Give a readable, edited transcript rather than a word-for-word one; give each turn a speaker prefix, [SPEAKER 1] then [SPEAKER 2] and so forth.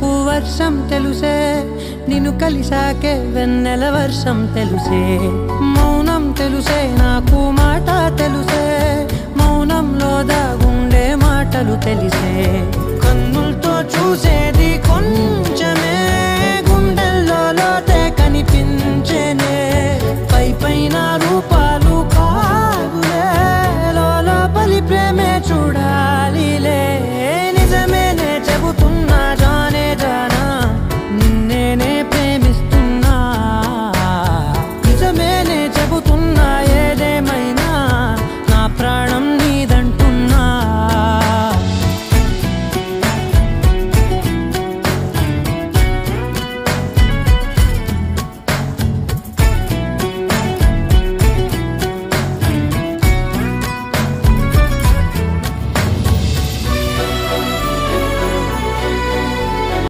[SPEAKER 1] నాకు వర్షం తెలుసే నిన్ను కలిసాకే వెన్నెల వర్షం తెలుసే మౌనం తెలుసే నాకు మాట తెలుసే మౌనంలో దాగుండే మాటలు తెలిసే కన్నులతో చూసేది